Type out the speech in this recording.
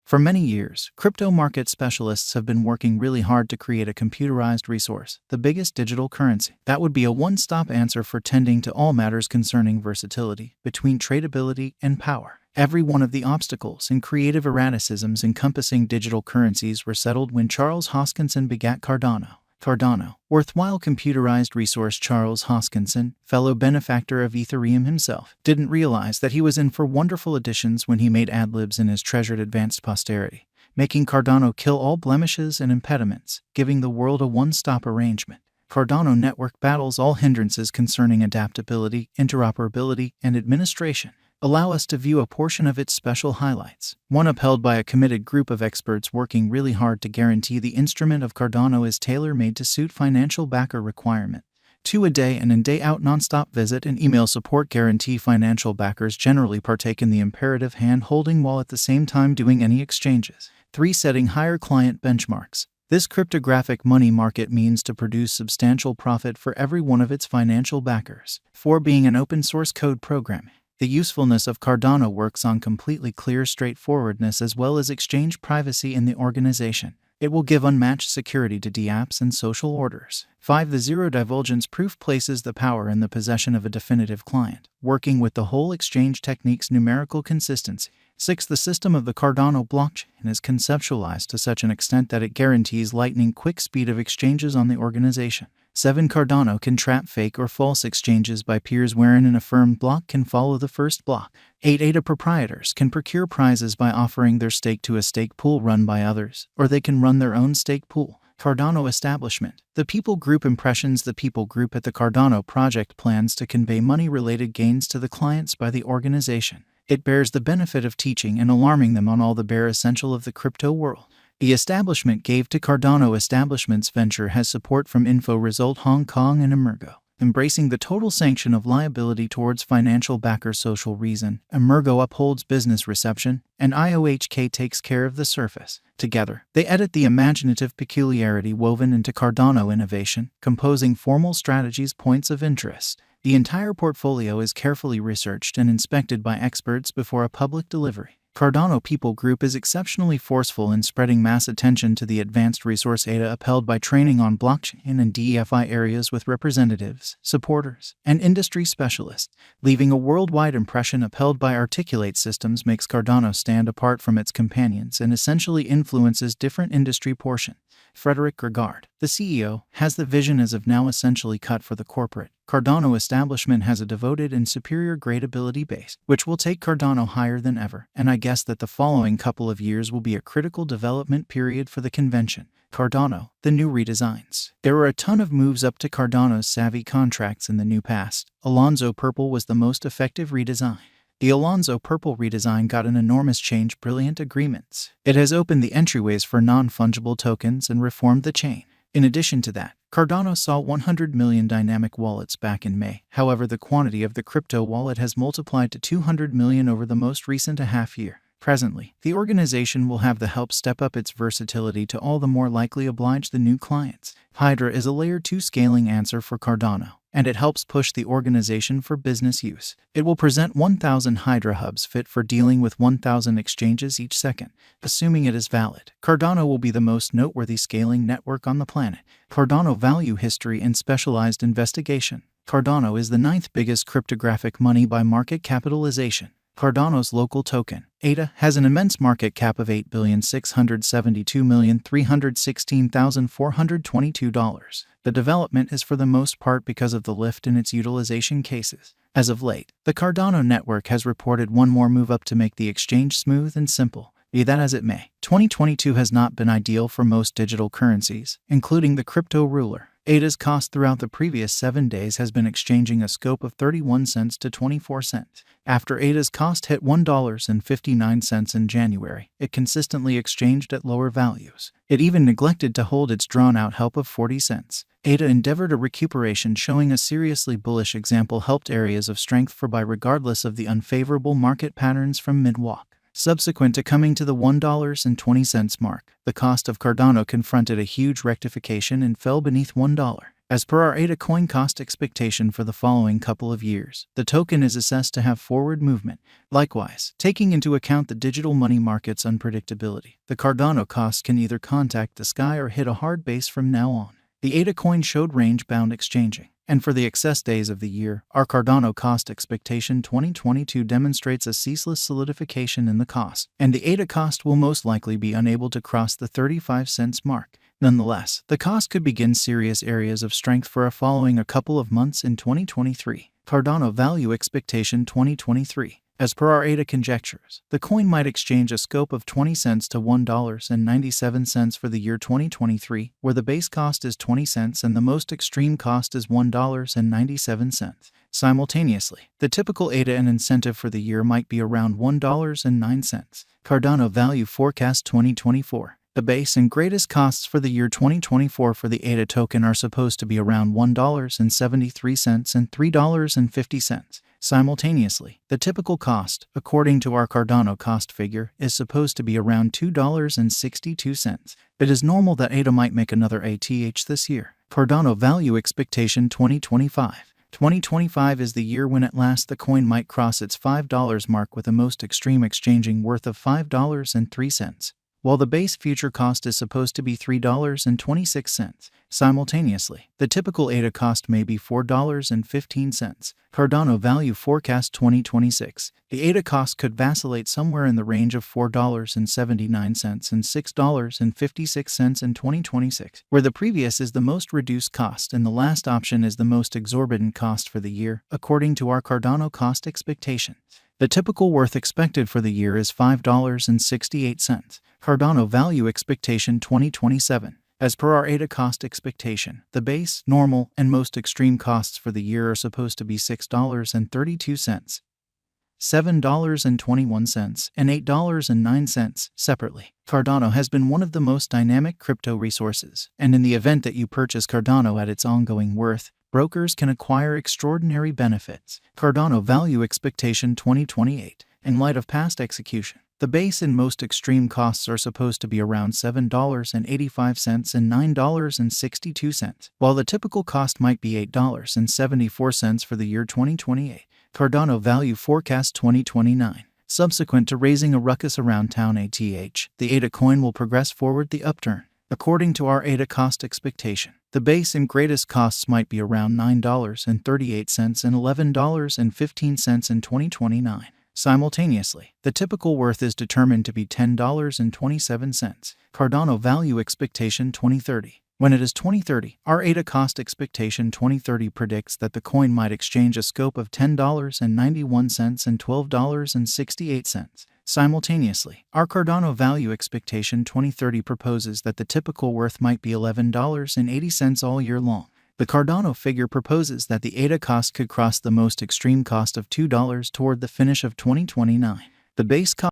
For many years, crypto market specialists have been working really hard to create a computerized resource, the biggest digital currency, that would be a one-stop answer for tending to all matters concerning versatility, between tradability and power. Every one of the obstacles and creative erraticisms encompassing digital currencies were settled when Charles Hoskinson begat Cardano. Cardano, worthwhile computerized resource. Charles Hoskinson, fellow benefactor of Ethereum himself, didn't realize that he was in for wonderful additions when he made ad-libs in his treasured advanced posterity, making Cardano kill all blemishes and impediments, giving the world a one-stop arrangement. Cardano network battles all hindrances concerning adaptability, interoperability, and administration. Allow us to view a portion of its special highlights. One upheld by a committed group of experts working really hard to guarantee the instrument of Cardano is tailor-made to suit financial backer requirement. 2 a day and day out nonstop visit and email support guarantee. Financial backers generally partake in the imperative hand-holding while at the same time doing any exchanges. 3 setting higher client benchmarks. This cryptographic money market means to produce substantial profit for every one of its financial backers. 4 being an open-source code program. The usefulness of Cardano works on completely clear straightforwardness as well as exchange privacy in the organization. It will give unmatched security to dApps and social orders. 5. The zero divulgence proof places the power in the possession of a definitive client, working with the whole exchange technique's numerical consistency. 6. The system of the Cardano blockchain is conceptualized to such an extent that it guarantees lightning-quick speed of exchanges on the organization. 7. Cardano can trap fake or false exchanges by peers wherein an affirmed block can follow the first block. 8. ADA proprietors can procure prizes by offering their stake to a stake pool run by others, or they can run their own stake pool. Cardano establishment. The People Group impressions. The People Group at the Cardano project plans to convey money-related gains to the clients by the organization. It bears the benefit of teaching and alarming them on all the bare essential of the crypto world. The establishment gave to Cardano establishment's venture has support from InfoResult Hong Kong and Emergo. Embracing the total sanction of liability towards financial backer social reason, Emergo upholds business reception, and IOHK takes care of the surface. Together, they edit the imaginative peculiarity woven into Cardano innovation, composing formal strategies points of interest. The entire portfolio is carefully researched and inspected by experts before a public delivery. Cardano People Group is exceptionally forceful in spreading mass attention to the advanced resource ADA upheld by training on blockchain and DeFi areas with representatives, supporters, and industry specialists. Leaving a worldwide impression upheld by articulate systems makes Cardano stand apart from its companions and essentially influences different industry portions. Frederick Gregard, the CEO, has the vision as of now essentially cut for the corporate. Cardano establishment has a devoted and superior gradability base, which will take Cardano higher than ever, and I guess that the following couple of years will be a critical development period for the convention. Cardano, the new redesigns. There were a ton of moves up to Cardano's savvy contracts in the new past. Alonzo Purple was the most effective redesign. The Alonzo Purple redesign got an enormous change. Brilliant agreements. It has opened the entryways for non-fungible tokens and reformed the chain. In addition to that, Cardano saw 100 million dynamic wallets back in May. However, the quantity of the crypto wallet has multiplied to 200 million over the most recent half year. Presently, the organization will have the help step up its versatility to all the more likely oblige the new clients. Hydra is a layer 2 scaling answer for Cardano, and it helps push the organization for business use. It will present 1,000 Hydra hubs fit for dealing with 1,000 exchanges each second. Assuming it is valid, Cardano will be the most noteworthy scaling network on the planet. Cardano value history and specialized investigation. Cardano is the 9th biggest cryptographic money by market capitalization. Cardano's local token, ADA, has an immense market cap of $8,672,316,422. The development is for the most part because of the lift in its utilization cases. As of late, the Cardano network has reported one more move up to make the exchange smooth and simple. Be that as it may, 2022 has not been ideal for most digital currencies, including the crypto ruler. ADA's cost throughout the previous 7 days has been exchanging a scope of 31 cents to 24 cents. After ADA's cost hit $1.59 in January, it consistently exchanged at lower values. It even neglected to hold its drawn-out help of 40 cents. ADA endeavored a recuperation, showing a seriously bullish example helped areas of strength for buy regardless of the unfavorable market patterns from mid-walk. Subsequent to coming to the $1.20 mark, the cost of Cardano confronted a huge rectification and fell beneath $1. As per our ADA coin cost expectation for the following couple of years, the token is assessed to have forward movement. Likewise, taking into account the digital money market's unpredictability, the Cardano cost can either contact the sky or hit a hard base from now on. The ADA coin showed range-bound exchanging, and for the excess days of the year, our Cardano cost expectation 2022 demonstrates a ceaseless solidification in the cost, and the ADA cost will most likely be unable to cross the 35 cents mark. Nonetheless, the cost could begin serious areas of strength for a following a couple of months in 2023. Cardano value expectation 2023. As per our ADA conjectures, the coin might exchange a scope of 20 cents to $1.97 for the year 2023, where the base cost is 20 cents and the most extreme cost is $1.97. Simultaneously, the typical ADA and incentive for the year might be around $1.09. Cardano value forecast 2024. The base and greatest costs for the year 2024 for the ADA token are supposed to be around $1.73 and $3.50. Simultaneously, the typical cost, according to our Cardano cost figure, is supposed to be around $2.62. It is normal that ADA might make another ATH this year. Cardano value expectation 2025. 2025 is the year when at last the coin might cross its $5 mark with the most extreme exchanging worth of $5.03. While the base future cost is supposed to be $3.26. Simultaneously, the typical ADA cost may be $4.15. Cardano value forecast 2026. The ADA cost could vacillate somewhere in the range of $4.79 and $6.56 in 2026, where the previous is the most reduced cost and the last option is the most exorbitant cost for the year, according to our Cardano cost expectation. The typical worth expected for the year is $5.68. Cardano value expectation 2027. As per our ADA cost expectation, the base, normal, and most extreme costs for the year are supposed to be $6.32, $7.21, and $8.09 separately. Cardano has been one of the most dynamic crypto resources, and in the event that you purchase Cardano at its ongoing worth, brokers can acquire extraordinary benefits. Cardano value expectation 2028. In light of past execution, the base and most extreme costs are supposed to be around $7.85 and $9.62, while the typical cost might be $8.74 for the year 2028. Cardano value forecast 2029. Subsequent to raising a ruckus around town ATH, the ADA coin will progress forward the upturn. According to our ADA cost expectation, the base and greatest costs might be around $9.38 and $11.15 in 2029. Simultaneously, the typical worth is determined to be $10.27. Cardano value expectation 2030. When it is 2030, our ADA cost expectation 2030 predicts that the coin might exchange a scope of $10.91 and $12.68. Simultaneously, our Cardano value expectation 2030 proposes that the typical worth might be $11.80 all year long. The Cardano figure proposes that the ADA cost could cross the most extreme cost of $2 toward the finish of 2029. The base cost